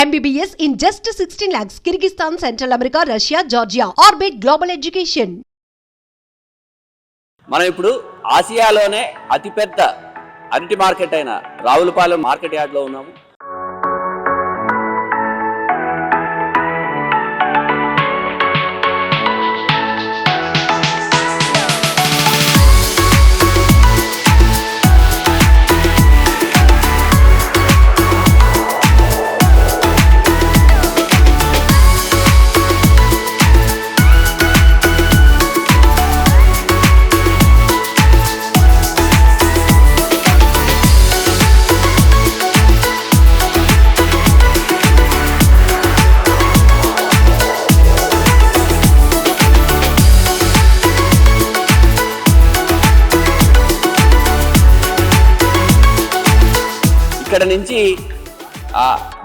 MBBS in just 16 lakhs. Kyrgyzstan, Central America, Russia, Georgia. Orbit Global Education. మనం ఇప్పుడు ఆసియాలోనే అతిపెద్ద అరటి మార్కెట్ అయిన రావులపాలెం మార్కెట్ యార్డ్లో ఉన్నాము. ఇక్కడ నుంచి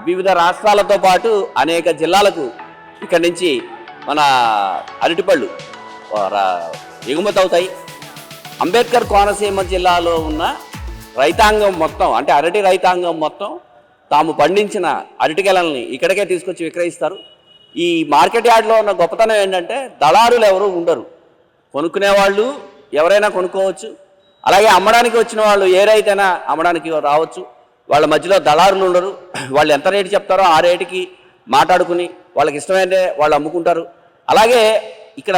వివిధ రాష్ట్రాలతో పాటు అనేక జిల్లాలకు ఇక్కడ నుంచి మన అరటిపళ్ళు ఎగుమతి అవుతాయి. అంబేద్కర్ కోనసీమ జిల్లాలో ఉన్న రైతాంగం మొత్తం, అంటే అరటి రైతాంగం మొత్తం తాము పండించిన అరటికెలల్ని ఇక్కడికే తీసుకొచ్చి విక్రయిస్తారు. ఈ మార్కెట్ యార్డ్లో ఉన్న గొప్పతనం ఏంటంటే దళారులు ఎవరు ఉండరు. కొనుక్కునేవాళ్ళు ఎవరైనా కొనుక్కోవచ్చు, అలాగే అమ్మడానికి వచ్చిన వాళ్ళు ఏ రైతైనా అమ్మడానికి రావచ్చు. వాళ్ళ మధ్యలో దళారులు ఉండరు. వాళ్ళు ఎంత రేటు చెప్తారో ఆ రేటుకి మాట్లాడుకుని వాళ్ళకి ఇష్టమైతే వాళ్ళు అమ్ముకుంటారు. అలాగే ఇక్కడ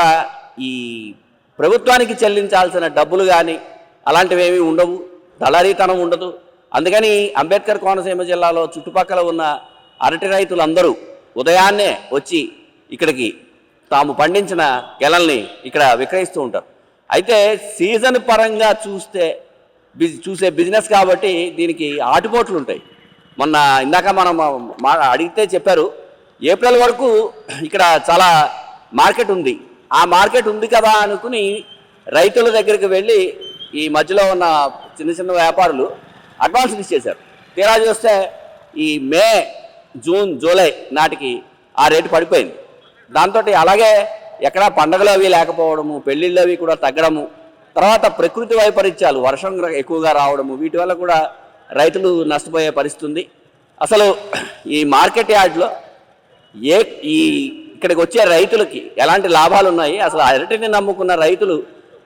ఈ ప్రభుత్వానికి చెల్లించాల్సిన డబ్బులు కానీ అలాంటివి ఏమీ ఉండవు, దళారీతనం ఉండదు. అందుకని అంబేద్కర్ కోనసీమ జిల్లాలో చుట్టుపక్కల ఉన్న అరటి రైతులందరూ ఉదయాన్నే వచ్చి ఇక్కడికి తాము పండించిన గెలల్ని ఇక్కడ విక్రయిస్తూ ఉంటారు. అయితే సీజన్ పరంగా చూసే బిజినెస్ కాబట్టి దీనికి ఆటుపోట్లు ఉంటాయి. మొన్న ఇందాక మనం అడిగితే చెప్పారు, ఏప్రిల్ వరకు ఇక్కడ చాలా మార్కెట్ ఉంది. ఆ మార్కెట్ ఉంది కదా అనుకుని రైతుల దగ్గరికి వెళ్ళి ఈ మధ్యలో ఉన్న చిన్న చిన్న వ్యాపారులు అడ్వాన్స్ ఇచ్చేశారు. తీరా చూస్తే ఈ మే, జూన్, జూలై నాటికి ఆ రేటు పడిపోయింది. దాంతో అలాగే ఎక్కడా పండగలు అవి లేకపోవడము, పెళ్ళిళ్ళు అవి కూడా తగ్గడము, తర్వాత ప్రకృతి వైపరీత్యాలు, వర్షం ఎక్కువగా రావడము, వీటి వల్ల కూడా రైతులు నష్టపోయే పరిస్థితి ఉంది. అసలు ఈ మార్కెట్ యార్డ్లో ఇక్కడికి వచ్చే రైతులకి ఎలాంటి లాభాలు ఉన్నాయి, అసలు అరటిని నమ్ముకున్న రైతులు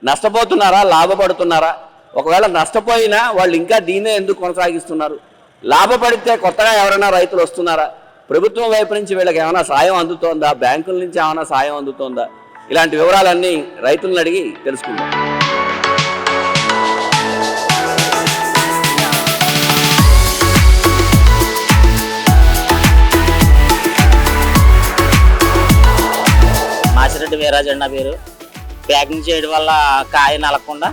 నష్టపోతున్నారా, లాభపడుతున్నారా, ఒకవేళ నష్టపోయినా వాళ్ళు ఇంకా దీన్నే ఎందుకు కొనసాగిస్తున్నారు, లాభపడితే కొత్తగా ఎవరైనా రైతులు వస్తున్నారా, ప్రభుత్వం వైపు నుంచి వీళ్ళకి ఏమైనా సాయం అందుతోందా, బ్యాంకుల నుంచి ఏమైనా సాయం అందుతోందా, ఇలాంటి వివరాలన్నీ రైతులను అడిగి తెలుసుకుందాం. మాసిరెడ్డి వీరాజ్ అన్న పేరు. ప్యాకింగ్ చేయడం వల్ల కాయ నలగకుండా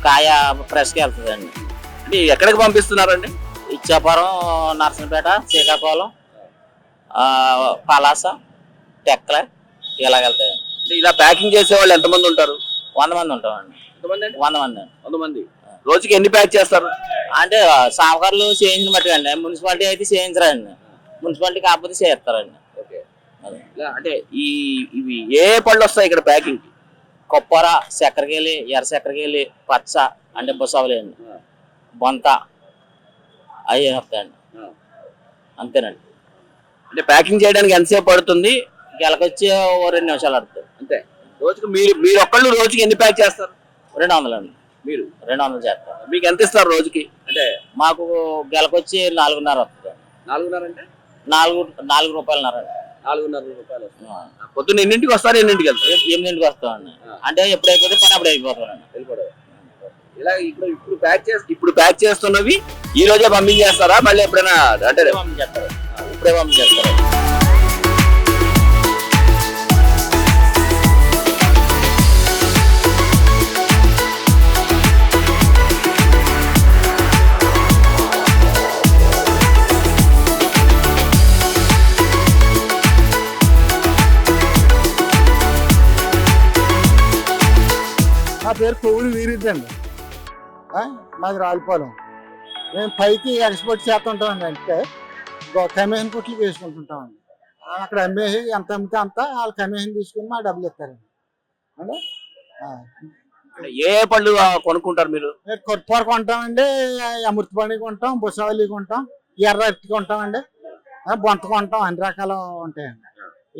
కాయ ఫ్రెష్గా వెళ్తుందండి. అంటే ఎక్కడికి పంపిస్తున్నారండి? ఇచ్చాపురం, నర్సంపేట, శ్రీకాకుళం, పలాస, టెక్కల ఇలాగెళ్తాయండి. ఇలా ప్యాకింగ్ చేసే వాళ్ళు ఎంతమంది ఉంటారు? 100 మంది ఉంటామండి. 100 మంది. రోజుకి ఎన్ని ప్యాక్ చేస్తారు? అంటే సామకారులు చేయించిన బట్టి అండి. మున్సిపాలిటీ అయితే చేయించరండి, మున్సిపాలిటీ కాకపోతే చేస్తారండి. అంటే ఇవి ఏ పళ్ళు వస్తాయి ఇక్కడ ప్యాకింగ్? కొప్పర, చక్కెరకేళి, ఎర్ర చక్కెరకేళి, పచ్చ అంటే బుసవలి అండి, బొంత అవి వస్తాయండి. అంతేనండి. అంటే ప్యాకింగ్ చేయడానికి ఎంతసేపు పడుతుంది? గెలకొచ్చి 2 నిమిషాలు పడుతుంది అంతే. రోజుకి మీరు ఒక్కళ్ళు రోజుకి ఎన్ని ప్యాక్ చేస్తారు? 200 అండి. మీరు 200 చేస్తారు. మీకు ఎంత ఇస్తారు రోజుకి? అంటే మాకు గెలకొచ్చి 4.5 వస్తుంది. 4.5 అంటే 4 రూపాయలున్నర. 4.5 రూపాయలు. పొద్దున్న ఎన్నింటికి వస్తారు, ఎన్నింటికి వెళ్తారు? 8ంటికి వస్తామండి. అంటే ఎప్పుడైపోతే పని అప్పుడు అయిపోతామండి. ఇలా ఇప్పుడు ప్యాక్ చేస్తున్నవి ఈ రోజే పంపించేస్తారా, మళ్ళీ ఎప్పుడైనా? అంటే పంపించేస్తారు, ఇప్పుడే పంపించేస్తారు. నా పేరు కొవ్వులు వీరిద్దండి. మాది రావులపాలెం. మేము పైకి ఎక్స్పోర్ట్ చేస్తుంటామండి. అంటే కమిషన్ కొట్లు వేసుకుంటుంటామండి. అక్కడ అమ్మేసి ఎంత అమ్మితే అంత వాళ్ళు కమిషన్ తీసుకుని మా డబ్బులు ఇస్తారండి. అంటే ఏ పళ్ళు కొనుక్కుంటారు మీరు? కొరపార కొంటామండి, అమృతపాణి కొంటాం, బుసవల్లి కొంటాం, ఎర్ర అరటి కొంటామండి. బొంత కొంటాం, అన్ని రకాలు ఉంటాయండి.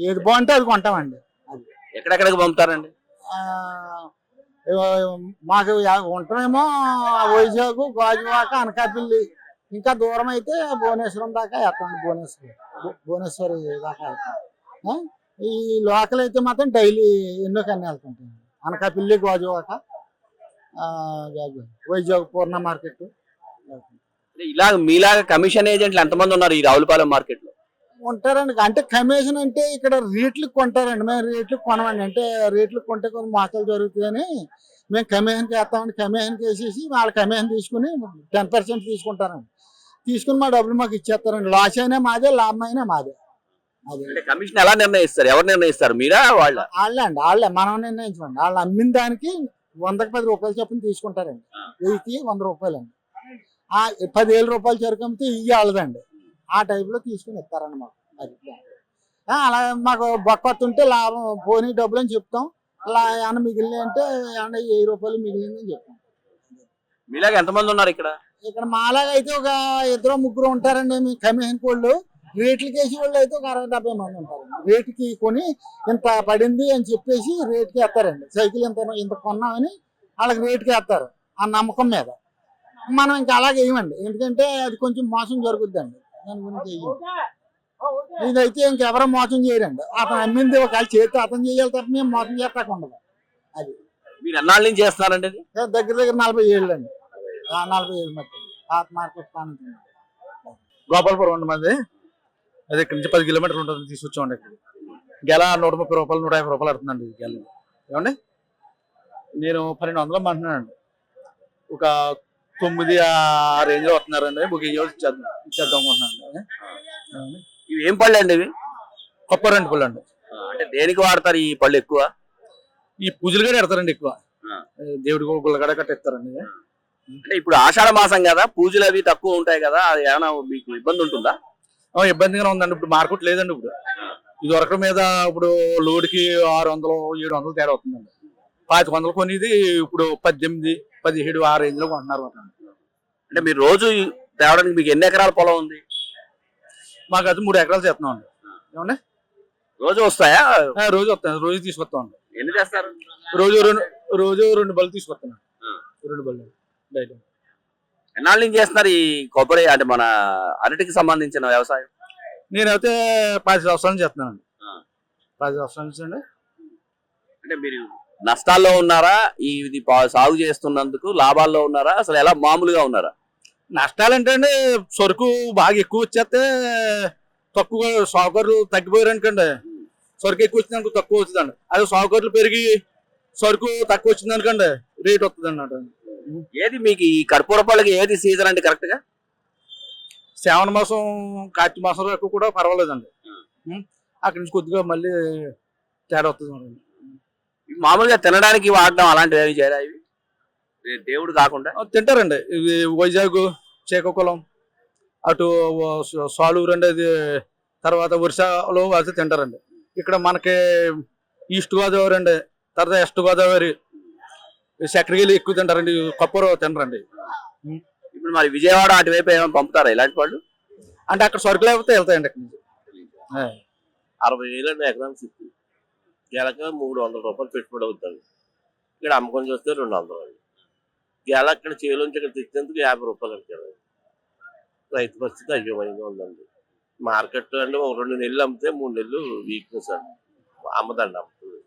ఏది బాగుంటే అది కొంటామండి. అది ఎక్కడెక్కడికి పంపుతారండి? ఆ, మాకు ఉంటామేమో వైజాగ్, గాజువాక, అనకాపల్లి, ఇంకా దూరం అయితే భువనేశ్వరం దాకా వేస్తామండి. భువనేశ్వరి దాకా వెళ్తాం. ఆ, ఈ లోకల్ అయితే మాత్రం డైలీ ఎన్నో కన్నా వెళ్తుంటాం. అనకాపల్లి, గాజువాక, వైజాగ్ పూర్ణ మార్కెట్ వెళ్తాం. ఇలా మీలాగా కమిషన్ ఏజెంట్లు ఎంతమంది ఉన్నారు ఈ రావులపాలెం మార్కెట్ లో? ఉంటారండి. అంటే కమిషన్ అంటే ఇక్కడ రేట్లకు కొంటారండి. మేము రేట్లకు కొనమండి. అంటే రేట్లకు కొంటే కొన్ని మోసాలు జరుగుతాయని మేము కమిషన్కి వేస్తామండి. కమిషన్కి వేసేసి వాళ్ళ కమిషన్ తీసుకుని 10% తీసుకుంటారండి. తీసుకుని మా డబ్బులు మాకు ఇచ్చేస్తారండి. లాస్ అయినా మాదే, లాభం అయినా మాదే. అదే అంటే కమిషన్ ఎలా నిర్ణయిస్తారు? ఎవరు నిర్ణయిస్తారు, మీరా వాళ్ళ? వాళ్ళే మనం నిర్ణయించమండి. వాళ్ళు అమ్మిన దానికి 100కి 10 రూపాయలు చొప్పున తీసుకుంటారండి. 1000కి 100 రూపాయలండి. 10,000 రూపాయలు సరుకు అమ్మితే ఇవి వాళ్ళదండి. ఆ టైప్లో తీసుకుని ఇస్తారండి మాకు. అది అలా మాకు బొక్కొత్తుంటే లాభం పోనీ డబ్బులు అని చెప్తాం. అలా ఏమన్నా మిగిలినాయి అంటే ఏమన్నా 1000 రూపాయలు మిగిలిందని చెప్తాం. మీలాగా ఎంతమంది ఉన్నారు ఇక్కడ? ఇక్కడ మాలాగా అయితే ఒక 2-3 ఉంటారండి. మీ కమిషన్ వాళ్ళు రేట్లకి వేసి వాళ్ళు అయితే ఒక 60-70 మంది ఉంటారండి. రేటుకి కొని ఇంత పడింది అని చెప్పేసి రేటుకి వేస్తారండి. సైకిల్ ఇంత కొన్నామని వాళ్ళకి రేటుకి వేస్తారు ఆ నమ్మకం మీద. మనం ఇంకా అలాగే వేయమండి. ఎందుకంటే అది కొంచెం మోసం జరుగుద్దండి. దాని గురించి వేయం. ఇదైతే ఇంకెవరో మోసం చేయరండి. అతను అమ్మింది ఒకవేళ చేస్తే అతను చేయాలి తప్ప మేము మోసం చేస్తాక ఉండదు. అది మీరు ఎన్నాళ్ళ నుంచి చేస్తున్నారండి ఇది? దగ్గర 40 ఏళ్ళు అండి. 40 ఏళ్ళు మట్టి పాత మార్కెట్ కానుంది. గోపాలపురం ఉండి మాది. అది ఇక్కడ నుంచి 10 కిలోమీటర్లు ఉంటుంది. తీసుకొచ్చామండి. ఇక్కడ గెల 130 రూపాయలు, 150 రూపాయలు పడుతుందండి గెల. ఏమండి నేను 1200 అంటున్నానండి. ఒక 9 ఆ రేంజ్ లో వస్తున్నారండి. బుకింగ్ ఇచ్చేద్దాం అనుకుంటున్నాను. ఇవి ఏం పళ్ళు అండి ఇవి? కొప్పరండి పళ్ళు అండి. అంటే దేనికి వాడతారు ఈ పళ్ళు ఎక్కువ? ఈ పూజలు కూడా పెడతారండి ఎక్కువ. దేవుడికి గుళ్ళగడ కట్టిస్తారండి. అంటే ఇప్పుడు ఆషాఢ మాసం కదా, పూజలు అవి తక్కువ ఉంటాయి కదా, అది ఏమైనా మీకు ఇబ్బంది ఉంటుందా? ఇబ్బందిగానే ఉందండి. ఇప్పుడు మార్కెట్ లేదండి. ఇప్పుడు ఇది వరకు మీద ఇప్పుడు లోడ్కి 600-700 తేడా అవుతుందండి. 500 కొనేది ఇప్పుడు 18, 17 ఆ రేంజ్ లో కొంటున్నారు. అంటే మీరు రోజు తేవడానికి మీకు ఎన్ని ఎకరాల పొలం ఉంది? మాకు అది 3 ఎకరాలు చేస్తున్నాం అండి. ఏమండి రోజు వస్తాయా? రోజు వస్తాను. రోజు తీసుకొస్తామండి. ఎన్ని చేస్తారు? రోజు 2 బళ్ళు తీసుకొస్తాను. 2 బళ్ళు డైలీ. ఎన్నాళ్ళ నుంచి చేస్తున్నారు ఈ కొబ్బరి, అంటే మన అరటికి సంబంధించిన వ్యవసాయం? నేనైతే 10 సంవత్సరాల నుంచి చేస్తున్నానండి. 10 సంవత్సరాల నుంచి అండి. అంటే మీరు నష్టాల్లో ఉన్నారా ఇది సాగు చేస్తున్నందుకు? లాభాల్లో ఉన్నారా? అసలు ఎలా మామూలుగా ఉన్నారా? నష్టాలంటే అండి, సరుకు బాగా ఎక్కువ వచ్చేస్తే తక్కువ, సౌకర్యాలు తగ్గిపోయారు అనుకోండి. సరుకు ఎక్కువ వచ్చిందనుకో తక్కువ వచ్చిందండి. అదే సౌకర్యాలు పెరిగి సరుకు తక్కువ వచ్చింది అనుకోండి రేట్ వస్తుంది అన్నమాట. ఏది మీకు ఈ కర్పూర పళ్ళకి ఏది సీజన్ అంటే కరెక్ట్ గా? శ్రావణ మాసం, కార్తీక మాసం ఎక్కువ కూడా పర్వాలేదండి. అక్కడి నుంచి కొద్దిగా మళ్ళీ తేడా వస్తుంది. మామూలుగా తినడానికి వాడడం అలాంటివి ఏమి చేయరా? ఇవి దేవుడు కాకుండా తింటారండి. ఇవి వైజాగ్, శ్రీకాకుళం, అటు సాలూరు అండి, అది తర్వాత వర్షాలు అయితే తింటారండి. ఇక్కడ మనకి ఈస్ట్ గోదావరి అండి, తర్వాత వెస్ట్ గోదావరి, చక్రగిరి ఎక్కువ తింటారండి. కొప్పరు తినరండి. ఇప్పుడు మరి విజయవాడ అటువైపు ఏమైనా పంపుతారా ఇలాంటి వాళ్ళు? అంటే అక్కడ సరుకులు అయిపోతే వెళ్తాయండి. అక్కడి నుంచి 60,000 అండి ఎకరానికి సిక్కు. గెలక 300 రూపాయలు పెట్టుబడి అవుతుంది. ఇక్కడ అమ్మకం చూస్తే 200 అండి. గెల అక్కడ చేలోంచి ఇక్కడ తెచ్చేందుకు 50 రూపాయలు అంటారు. రైతు పరిస్థితి అయ్యోమయంగా ఉందండి. మార్కెట్ అంటే ఒక 2 నెలలు అమ్మితే 3 నెలలు వీక్నెస్ అండి. అమ్మదండి అమ్ముతుంది.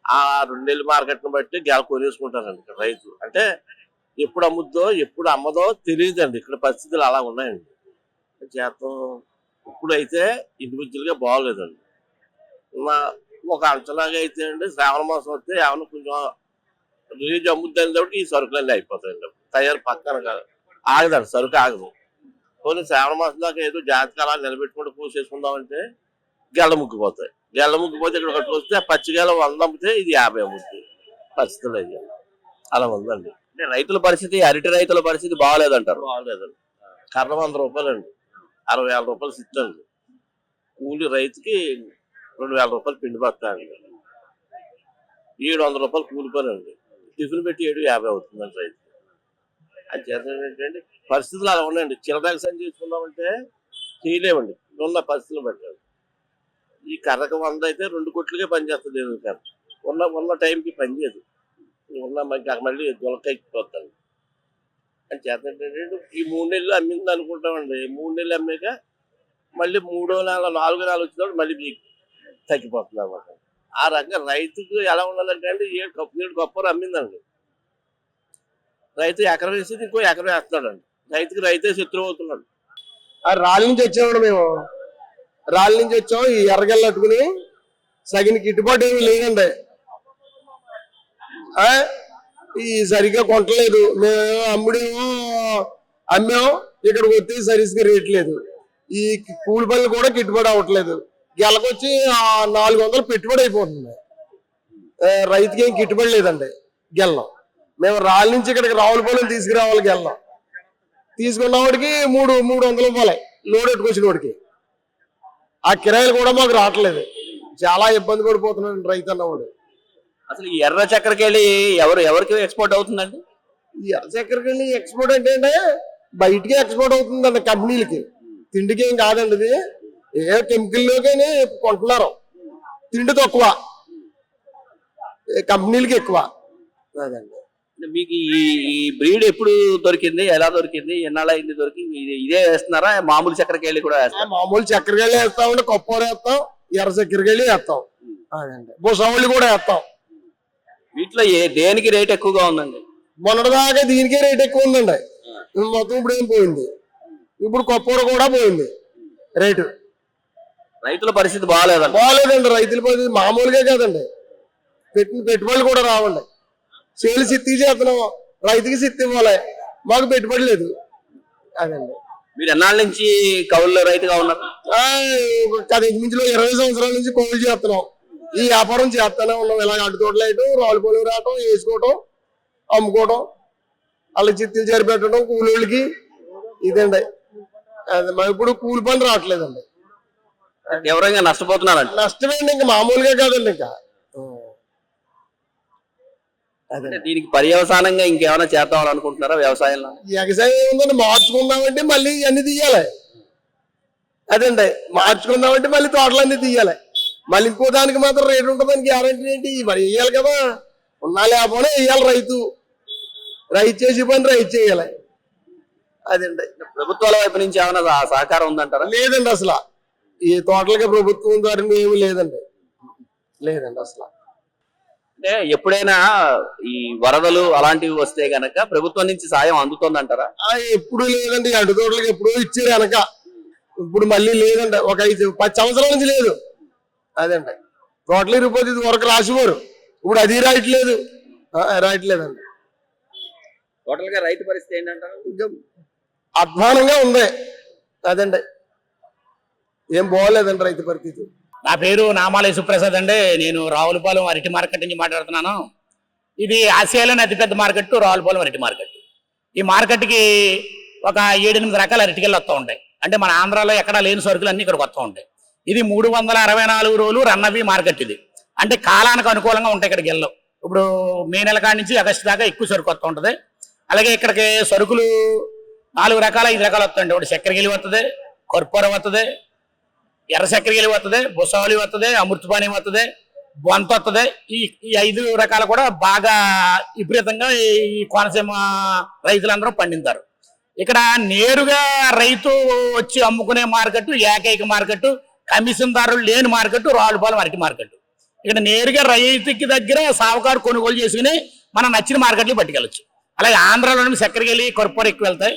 ఆ 2 నెలల మార్కెట్ని బట్టి గెల కొనేసుకుంటారండి ఇక్కడ రైతు. అంటే ఎప్పుడు అమ్ముద్దో ఎప్పుడు అమ్మదో తెలియదండి. ఇక్కడ పరిస్థితులు అలా ఉన్నాయండి. చేతం ఇప్పుడైతే ఇండివిజువల్గా బాగోలేదండి. ఒక అంచనాగా అయితే అండి, శ్రావణ మాసం వస్తే ఏమన్నా కొంచెం రిలీజ్ అమ్ముద్దని కాబట్టి ఈ సరుకులన్నీ అయిపోతాయండి. తయారు పక్కన కాదు, ఆగదండి, సరుకు ఆగదు. కొన్ని శ్రావణ మాసం దాకా ఏదో జాతకాలు నిలబెట్టుకుంటూ పూసేసుకుందామంటే గెల్ల ముగ్గిపోతాయి. గెల్ల ముగ్గిపోతే ఇక్కడ ఒకటి వస్తే పచ్చిగెల 100 అమ్మితే ఇది 50 అమ్ముతుంది. పరిస్థితులు అయ్యాయి. అలా ఉందండి. అంటే రైతుల పరిస్థితి, అరటి రైతుల పరిస్థితి బాగలేదంటారు? బాగలేదండి. కర్ర 100 రూపాయలు అండి, 60,000 రూపాయలు సిద్ధండి. కూలి రైతుకి 2,000 రూపాయలు పిండి పడతాయండి. 700 రూపాయలు కూలిపోయారండి. టిఫిన్ పెట్టి 750 అవుతుందండి రైతు. అది చేత ఏంటంటే పరిస్థితులు అలా ఉన్నాయండి. చిల్లర సంచి చేసుకుందామంటే చేయలేమండి. ఉన్న పరిస్థితులు పెట్టాలి. ఈ కర్రకు 100 అయితే 2 కోట్లకే పనిచేస్తుంది. కర్ర ఉన్న టైంకి పనిచేయదు. మనకి మళ్ళీ దొలకైపోతాను అని చేతంటే ఈ 3 నెలలు అమ్మింది అనుకుంటామండి. 3 నెలలు అమ్మాక మళ్ళీ 3వ నెల 4వ నెల వచ్చినప్పుడు మళ్ళీ మీకు తగ్గిపోతుంది అన్నమాట. ఆ రకంగా రైతుకు ఎలా ఉండాలంటే అండి, 7 కొప్పరు అమ్మిందండి, రైతు ఎకరం వేసేది ఇంకో ఎకరం వేస్తున్నాడు అండి. రైతే శత్రువు అవుతున్నాడు. రాళ్ళ నుంచి వచ్చామండి మేము. రాళ్ళ నుంచి వచ్చాం. ఈ ఎర్రగల్లు అట్టుకుని సగిన గిట్టుబాటు ఏమి లేదండి. ఈ సరిగ్గా కొట్టలేదు. మేము అమ్మాం, ఇక్కడికి వస్తే సరిగ్గా రేట్ లేదు. ఈ కూలి పనులు కూడా గిట్టుబాటు అవ్వట్లేదు. గెలకొచ్చి 400 పెట్టుబడి అయిపోతుంది. రైతుకి ఏం గిట్టుబడి లేదండి. గెల్లం మేము రాళ్ళ నుంచి ఇక్కడికి రావులపాలెం తీసుకురావాలి. గెల్లం తీసుకున్న వాడికి 300 రూపాయలు లోడ్ ఎట్టుకొచ్చిన వాడికి. ఆ కిరాయిలు కూడా మాకు రావట్లేదు. చాలా ఇబ్బంది పడిపోతున్నాడు రైతు అన్నవాడు. అసలు ఈ ఎర్ర చక్కెరకేళి ఎవరికి ఎక్స్పోర్ట్ అవుతుందండి? ఈ ఎర్ర చక్కెరకేళి ఎక్స్పోర్ట్ అంటే బయటికి ఎక్స్పోర్ట్ అవుతుందండి, కంపెనీలకి. తిండికి ఏం కాదండి. ఇది ఏ కెమికల్లోనే కొంటున్నారు. తిండి తక్కువ, కంపెనీలకి ఎక్కువ. అదండి. మీకు ఈ బ్రీడ్ ఎప్పుడు దొరికింది, ఎలా దొరికింది, ఎన్నాళ్ళు అయింది దొరికి? ఇదే వేస్తున్నారా, మామూలు చక్కెరకేళి కూడా వేస్తారా? మామూలు చక్కెరకేళి వేస్తామండి, కొప్పూర వేస్తాం, ఎర్ర చక్కెరకేళి వేస్తాం. అదండి. భూసవళ్ళు కూడా వేస్తాం. వీటిలో దేనికి రేట్ ఎక్కువగా ఉందండి? మొన్నటిదాకా దీనికే రేట్ ఎక్కువ ఉందండి. మొత్తం ఇప్పుడు ఏం పోయింది. ఇప్పుడు కొప్పూర కూడా పోయింది రేటు. రైతుల పరిస్థితి బాగాలేదండి. రైతుల పరిస్థితి మామూలుగా కాదండి. పెట్టుబడులు కూడా రావండి. చేలు సిత్తి చేస్తున్నాము, రైతుకి సిత్తి ఇవ్వాలి, మాకు పెట్టుబడి లేదు. అదండి. మీరు ఎన్నాళ్ళ నుంచి కౌలు రైతుగా ఉన్నారు? ఇంచులో 20 సంవత్సరాల నుంచి కౌలు చేస్తున్నాం. ఈ వ్యాపారం చేస్తానే ఉన్నాం. ఇలాగ అడ్డుతోటలు వేయటం, రావులపాలెం రావటం, వేసుకోవటం, అమ్ముకోవటం, వాళ్ళకి చిత్తులు చేరిపెట్టడం కూలీళ్ళకి. ఇదండి. ఇప్పుడు కూలి పని రావట్లేదండి. ఎవరైనా నష్టపోతున్నారండి? నష్టమేండి, ఇంకా మామూలుగా కాదండి. ఇంకా దీనికి పర్యవసానంగా ఇంకేమైనా చేద్దాం అనుకుంటున్నారా వ్యవసాయంలో? వ్యవసాయం ఏముందండి, మార్చుకుందామంటే మళ్ళీ అన్ని తీయాలి. అదండి, మార్చుకుందామంటే మళ్ళీ తోటలన్నీ తీయాలి. మళ్ళీ ఇంకో దానికి మాత్రం రేటు ఉంటుందని గ్యారంటీ ఏంటి? మరి వేయాలి కదా. ఉన్నా లేకపోయినా వేయాలి. రైతు చేసే పని రైతు చేయాలి. అదండి. ప్రభుత్వాల వైపు నుంచి ఏమైనా సహకారం ఉందంటారా? లేదండి. అసలు ఈ తోటలకి ప్రభుత్వం ద్వారా ఏమి లేదండి. అసలు. అంటే ఎప్పుడైనా ఈ వరదలు అలాంటివి వస్తే గనక ప్రభుత్వం నుంచి సాయం అందుతుందంటారా? ఎప్పుడు లేదండి. అడ్డు తోటలకి ఎప్పుడూ ఇచ్చారు వెనక. ఇప్పుడు మళ్ళీ లేదండి. ఒక 10 సంవత్సరాల నుంచి లేదు. అదండి. తోటలు ఇరిగిపోతే ఇది వరకు రాసేవారు. ఇప్పుడు అది రాయట్లేదండి. టోటల్ గా రైతు పరిస్థితి ఏంటంటారు? ఇంకా అధ్వానంగా ఉంది. అదండి. ఏం బాగోలేదండి రైతు పరిస్థితి. నా పేరు నామాల సుప్రసాద్ అండి. నేను రావులపాలెం అరటి మార్కెట్ నుంచి మాట్లాడుతున్నాను. ఇది ఆసియాలోని అతిపెద్ద మార్కెట్ రావులపాలెం అరటి మార్కెట్. ఈ మార్కెట్కి ఒక 7-8 రకాల అరటికెళ్ళు వస్తూ ఉంటాయి. అంటే మన ఆంధ్రాలో ఎక్కడా లేని సరుకులు అన్ని ఇక్కడికి వస్తూ ఉంటాయి. ఇది 364 రోజులు రన్నవి మార్కెట్. ఇది అంటే కాలానికి అనుకూలంగా ఉంటాయి ఇక్కడ గెల్లో. ఇప్పుడు మే నెల కాడి నుంచి ఆగస్టు దాకా ఎక్కువ సరుకు వస్తూ ఉంటుంది. అలాగే ఇక్కడికి సరుకులు 4 రకాల 5 రకాలు వస్తాయండి. ఒకటి చక్కెరకేళి వస్తుంది, కర్పూర వస్తుంది, ఎర్ర చక్కెరకేళి వస్తుంది, బుసవళి వస్తుంది, అమృతపాణి వస్తుంది, బొంత వస్తుంది. ఈ 5 రకాలు కూడా బాగా విపరీతంగా ఈ కోనసీమ రైతులందరూ పండించారు. ఇక్కడ నేరుగా రైతు వచ్చి అమ్ముకునే మార్కెట్, ఏకైక మార్కెట్, కమిషన్ దారులు లేని మార్కెట్ రావులపాలెం అరటి మార్కెట్. ఇక్కడ నేరుగా రైతుకి దగ్గర సావుకారు కొనుగోలు చేసుకుని మనం నచ్చిన మార్కెట్లు పట్టుకెళ్ళచ్చు. అలాగే ఆంధ్రాలోని చక్కెరకేళి, కర్పూర ఎక్కువ వెళ్తాయి.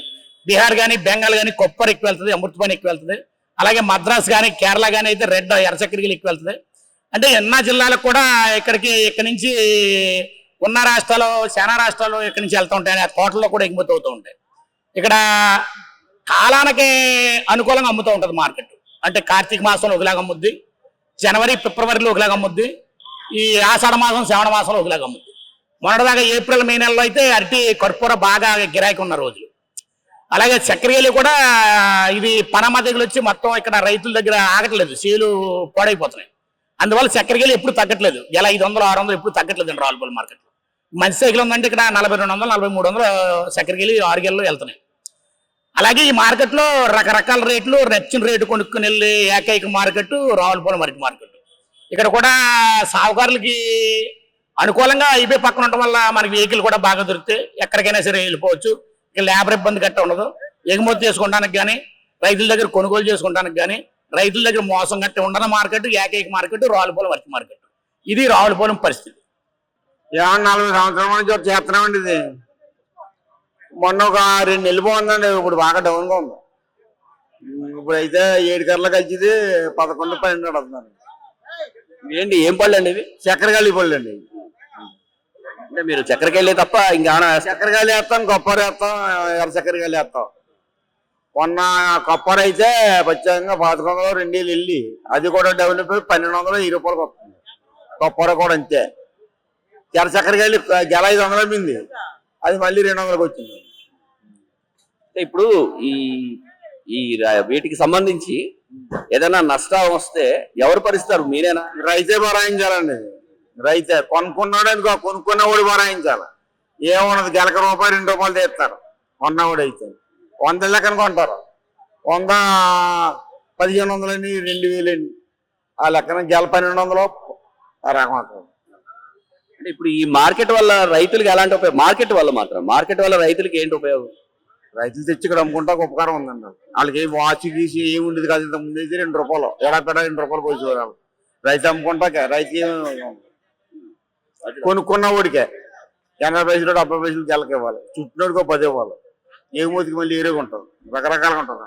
బీహార్ కానీ బెంగాల్ కానీ కొప్పర్ ఎక్కువ వెళ్తుంది, అమృతపాణి ఎక్కువ వెళ్తుంది. అలాగే మద్రాస్ కానీ కేరళ కానీ అయితే రెడ్ ఎర్ర చక్కెరకేళి ఎక్కువ వెళ్తుంది. అంటే ఎన్నో జిల్లాలకు కూడా ఇక్కడి నుంచి ఉన్న రాష్ట్రాలు, చాలా రాష్ట్రాలు ఇక్కడి నుంచి వెళ్తూ ఉంటాయి. ఆ తోటల్లో కూడా ఎగుమతి అవుతూ ఉంటాయి. ఇక్కడ కాలానికి అనుకూలంగా అమ్ముతూ ఉంటుంది మార్కెట్. అంటే కార్తీక మాసంలో ఒకలాగా అమ్ముద్ది, జనవరి ఫిబ్రవరిలో ఒకలాగా అమ్ముద్ది, ఈ ఆషాఢ మాసం శ్రావణ మాసంలో ఒకలాగా అమ్ముద్ది. మొన్నటిదాకా ఏప్రిల్ మే నెలలో అయితే అరటి కర్పూర బాగా గిరాకీ ఉన్న రోజులు. అలాగే చక్కెరకేళి కూడా ఇది పనమ తెగులు వచ్చి మొత్తం ఇక్కడ రైతుల దగ్గర ఆగట్లేదు, చేలు పాడైపోతున్నాయి. అందువల్ల చక్కెరకేళి ఎప్పుడు తగ్గట్లేదు. ఇలా 500-600 ఎప్పుడు తగ్గట్లేదు రావులపాలెం మార్కెట్లో. మంచి సైకిల్ ఉందంటే ఇక్కడ 4200, 4300 చక్కెరకేళి 6 గేళ్ళలో వెళ్తున్నాయి. అలాగే ఈ మార్కెట్లో రకరకాల రేట్లు, నచ్చిన రేటు కొనుక్కుని వెళ్ళే ఏకైక మార్కెట్ రావులపాలెం అరటి మార్కెట్. ఇక్కడ కూడా సాగుకారులకి అనుకూలంగా అయిపోయి పక్కన ఉండటం వల్ల మనకి వెహికల్ కూడా బాగా దొరికితే ఎక్కడికైనా సరే వెళ్ళిపోవచ్చు. ఇక లేబర్ ఇబ్బంది గట్ట ఉండదు. ఎగుమతి చేసుకోవడానికి కానీ, రైతుల దగ్గర కొనుగోలు చేసుకోవడానికి కానీ, రైతుల దగ్గర మోసం గట్ట ఉండని మార్కెట్ ఏకైక మార్కెట్ రావులపాలెం అరటి మార్కెట్. ఇది రావులపాలెం పరిస్థితి. 40 సంవత్సరాల నుంచి చేస్తున్నామండి ఇది. మొన్న ఒక 2 నెలలు బాగుందండి, ఇప్పుడు బాగా డౌన్ గా ఉంది. ఇప్పుడు అయితే 7 కర్రలు కలిసిది 11-12 నడుస్తున్నారు. ఏంటి ఏం పళ్ళు అండి ఇవి? చక్కెరగాలి పళ్ళు అండి. అంటే మీరు చక్కెరకెళ్ళే తప్ప ఇంకా చక్కెరగాలి వేస్తాం, కొబ్బరి వేస్తాం, ఎర్ర చక్కెరగాలి వేస్తాం. మొన్న కొబ్బరి అయితే ప్రత్యేకంగా 1100 2 వెళ్ళి అది కూడా డెవలప్ అయి 1220 రూపాయలకు వస్తుంది. కొబ్బరి కూడా అంతే. ఎర్ర చక్కెరగాలి గెల 500 మింది, అది మళ్ళీ 200కి వచ్చింది. ఇప్పుడు ఈ ఈ వీటికి సంబంధించి ఏదైనా నష్టం వస్తే ఎవరు భరిస్తారు? మీరేనా? రైతే భరాయించాలండి. రైతే కొనుక్కున్నాడు అనుకో, కొనుక్కున్నవాడు భరాయించాలి. ఏమున్నది, గెలక రూపాయి 2 రూపాయలు తీస్తారు కొన్నవాడు. అయితే 100 లెక్కన కొంటారు. 100 1500 అని 2000 అని ఆ లెక్కన గెల 1200 ఆ రకం. అంటే ఇప్పుడు ఈ మార్కెట్ వల్ల రైతులకు ఎలాంటి ఉపయోగం? మార్కెట్ వల్ల రైతులకి ఏంటి ఉపయోగం? రైతులు తెచ్చి ఇక్కడ అమ్ముకుంటా ఉపకారం ఉందండి. వాళ్ళకి వాచి గీసి ఏమి ఉండేది కాదు. ఇంత ముందు అయితే 2 రూపాయలు ఎడాపెడా 2 రూపాయలు పోసేవారు. రైతు అమ్ముకుంటాక రైతుకి కొనుక్కున్న వాడికే 80 పైసలు 70 పైసలు గెలకి ఇవ్వాలి. చుట్టినోడికి 10 ఇవ్వాలి. ఎగుమతికి మళ్ళీ ఏరేగా ఉంటుంది, రకరకాలుగా ఉంటుంది.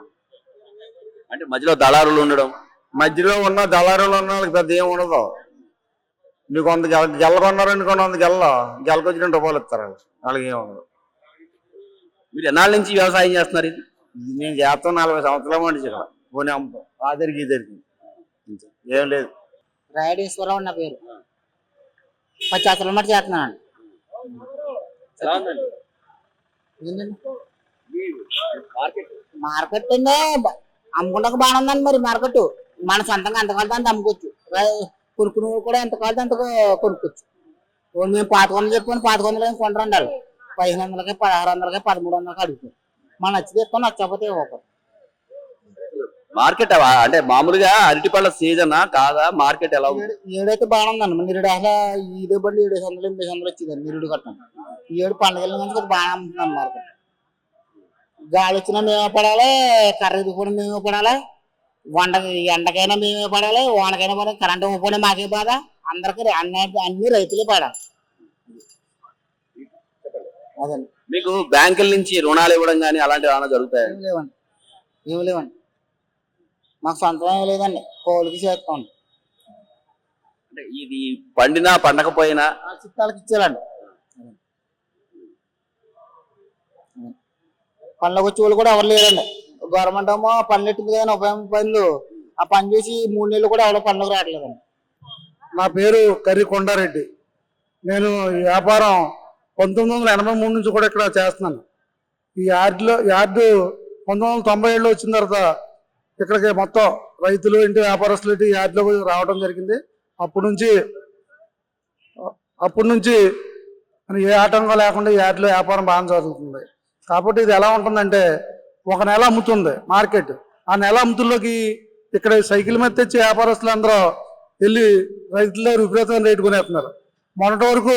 అంటే మధ్యలో దళారులు ఉండడం, మధ్యలో ఉన్న దళారులు ఉన్న వాళ్ళకి పెద్ద ఏమి ఉండదు. మీకు 100 గెల్ల కొన్నారు అనుకోండి, 100 గెలకు వచ్చి 2 రూపాయలు ఇస్తారు. వాళ్ళకి ఏమి ఉండదు. మీరు ఎన్నాళ్ళ నుంచి వ్యవసాయం చేస్తున్నారు? ఇది నేను చేస్తాం 40 సంవత్సరాలు మండి ఇక్కడ పోనీ అమ్ముతాం. ఆదరికి ఇద్దరికి ఏం లేదు. రాయుడేశ్వరరావు నా పేరు. 10 సంవత్సరాల మట్టి చేస్తున్నాను. మార్కెట్ అంటే అమ్ముకుంటాక బాగానే ఉందండి. మరి మార్కెట్ మన సొంతంగా ఎంత కావాలి అంత అమ్ముకోవచ్చు. కొనుక్కునే కూడా ఎంత కావాలి అంత కొనుక్కోవచ్చు. మేము 500 చెప్పుకొని 500 కొంటారండి. వాళ్ళు 1500కి 1600కి 1300కి అడుగుతారు. మన నచ్చితే ఎక్కువ, నచ్చకపోతే ఇవ్వకూడదు. మార్కెట్ అంటే మామూలుగా అరటిపళ్ళ సీజనా కాదా? మార్కెట్ ఎలా ఉంది? ఏడైతే బాగానే ఉందండి. మన నిరుడు అసలు ఇదే బండి 700 800 వచ్చిందండి నిరుడు కట్టండి. ఈ 7 పండుగల నుంచి బాగా అమ్ముతున్నాను మార్కెట్. గాలి వచ్చినా మేమే పడాలి, కర్ర కూడా మేమే పడాలి, ఎండకైనా మేమే పడాలి, వానకైనా పడాలి, కరెంటు పోయినా మాకే బాధ. అందరికి అన్ని రైతులే పడాలి. అదండి. మీకు బ్యాంకుల నుంచి రుణాలు ఇవ్వడం కానీ అలాంటివి ఏమైనా జరుగుతాయి? ఏమి లేవండి. మాకు సొంతం ఏమి లేదండి, కోళ్ళకి చేస్తాం. అంటే ఇది పండినా పండకపోయినా చిత్తాలకి ఇచ్చేయాలండి. పనులకు వచ్చే వాళ్ళు కూడా ఎవరు లేరండి. గవర్నమెంట్ ఏమో పనులు ఎట్టింది కానీ ఉపయోగం పనులు ఆ పని చేసి 3 నెలలు కూడా ఎవరో పనులకు రావట్లేదండి. నా పేరు కర్రి కొండారెడ్డి. నేను ఈ వ్యాపారం 1983 నుంచి కూడా ఇక్కడ చేస్తున్నాను. ఈ యార్డు 1997లో వచ్చిన తర్వాత ఇక్కడికి మొత్తం రైతులు ఇంటి వ్యాపారస్తులు ఇంటి యార్డులో రావడం జరిగింది. అప్పటి నుంచి ఏ ఆటంకం లేకుండా ఈ యార్డులో వ్యాపారం బాగా జరుగుతుంది. కాబట్టి ఇది ఎలా ఉంటుందంటే, ఒక నెల అమ్ముతుంది మార్కెట్. ఆ నెల అమ్ముతుల్లోకి ఇక్కడ సైకిల్ మీద తెచ్చి వ్యాపారస్తులు అందరూ వెళ్ళి రైతుల దగ్గర విపరీతమైన రేటు కొనేస్తున్నారు. మొన్నటి వరకు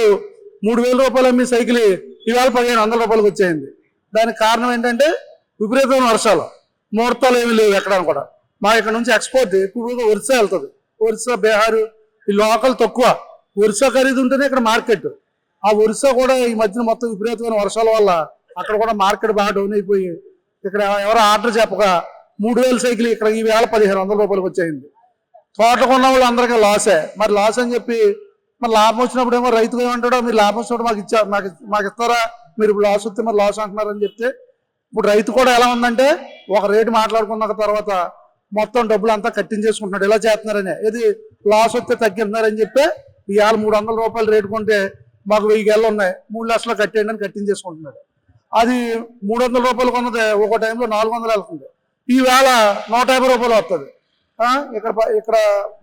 3000 రూపాయలు అమ్మి సైకిల్ ఇవాళ 1500 రూపాయలకు వచ్చేయండి. దానికి కారణం ఏంటంటే విపరీతమైన వర్షాలు, ముహూర్తాలు ఏమీ లేవు ఎక్కడ కూడా. మా ఇక్కడ నుంచి ఎక్స్పోర్ట్ ఎక్కువగా ఒరిస్సా వెళ్తుంది. ఒరిస్సా, బీహారు ఈ లోకల్ తక్కువ. ఒరిస్సా ఖరీదు ఉంటేనే ఇక్కడ మార్కెట్. ఆ ఒరిస్సా కూడా ఈ మధ్యన మొత్తం విపరీతమైన వర్షాల వల్ల అక్కడ కూడా మార్కెట్ బాగా డౌన్ అయిపోయి ఇక్కడ ఎవరో ఆర్డర్ చెప్పక 3000 సైకిల్ ఇక్కడ ఈ వేళ 1500 రూపాయలకు వచ్చేయండి. తోటలు ఉన్న వాళ్ళు అందరికీ లాసే. మరి లాస్ అని చెప్పి మరి లాభం వచ్చినప్పుడు ఏమో రైతుగా ఏమంటాడో, మీరు లాభం వచ్చినప్పుడు మాకు ఇస్తారా, మీరు ఇప్పుడు లాస్ వస్తే మరి లాస్ అంటున్నారని చెప్తే, ఇప్పుడు రైతు కూడా ఎలా ఉందంటే ఒక రేటు మాట్లాడుకున్న తర్వాత మొత్తం డబ్బులు అంతా కట్టించేసుకుంటున్నాడు. ఇలా చేస్తున్నారని, ఇది లాస్ వస్తే తగ్గిస్తున్నారని చెప్పి ఇవాళ 300 రూపాయలు రేటు కొంటే మాకు 1000 గెలలు ఉన్నాయి, 3 లక్షలు కట్టేయండి అని కట్టించేసుకుంటున్నాడు. అది 300 రూపాయలు కొన్నది ఒక టైంలో 400 వెళ్తుంది. ఈవేళ 150 రూపాయలు వస్తుంది. ఇక్కడ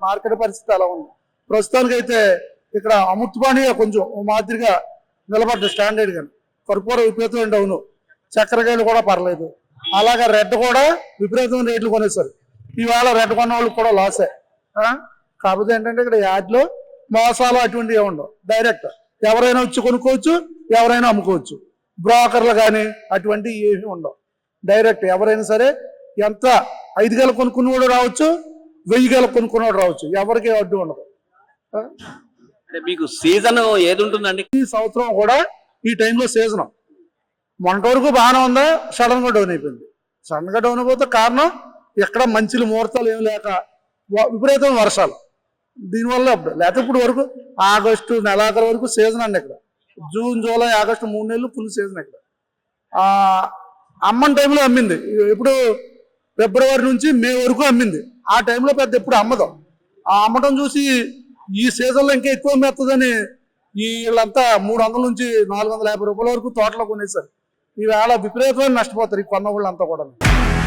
మార్కెట్ పరిస్థితి అలా ఉంది. ప్రస్తుతానికైతే ఇక్కడ అమృతపాణి కొంచెం మాదిరిగా నిలబడ్డ స్టాండర్డ్ కానీ, కర్పూర విపరీతం డౌను, చక్కెరకాయలు కూడా పర్లేదు. అలాగా రెడ్ కూడా విపరీతమైన రేట్లు కొనేస్తారు. ఇవాళ రెడ్ కొన్న వాళ్ళు కూడా లాసే. కాకపోతే ఏంటంటే ఇక్కడ యాడ్లో మోసాలు అటువంటివి ఉండవు. డైరెక్ట్ ఎవరైనా వచ్చి కొనుక్కోవచ్చు, ఎవరైనా అమ్ముకోవచ్చు. బ్రోకర్లు కానీ అటువంటివి ఏమీ ఉండవు. డైరెక్ట్ ఎవరైనా సరే ఎంత 5 గేలు కొనుక్కున్నవాడు రావచ్చు, 1000 గేలు కొనుక్కున్నవాడు రావచ్చు. ఎవరికి అడ్డు ఉండదు. అంటే మీకు సీజన్ ఏది ఉంటుందండి? ఈ సంవత్సరం కూడా ఈ టైంలో సీజన్ మొన్నటి వరకు బాగానే ఉందా, సడన్ గా డౌన్ అయిపోయింది. సడన్ గా డౌన్ అయిపోతే కారణం ఎక్కడ మంచి ముహూర్తాలు ఏమి లేక విపరీతమైన వర్షాలు. దీనివల్ల లేకపోతే ఇప్పుడు వరకు ఆగస్టు నెలాఖరు వరకు సీజన్ అండి. ఇక్కడ జూన్, జూలై, ఆగస్టు 3 నెలలు ఫుల్ సీజన్. ఇక్కడ అమ్మని టైంలో అమ్మింది. ఇప్పుడు ఫిబ్రవరి నుంచి మే వరకు అమ్మింది. ఆ టైంలో పెద్ద ఎప్పుడు అమ్మదు. ఆ అమ్మటం చూసి ఈ సీజన్లో ఇంకా ఎక్కువ మెత్తదని వీళ్ళంతా 300 నుంచి 450 రూపాయల వరకు తోటలో కొనేసారు. ఈవేళ విపరీతమైన నష్టపోతారు ఈ కొన్న వాళ్ళంతా కూడా.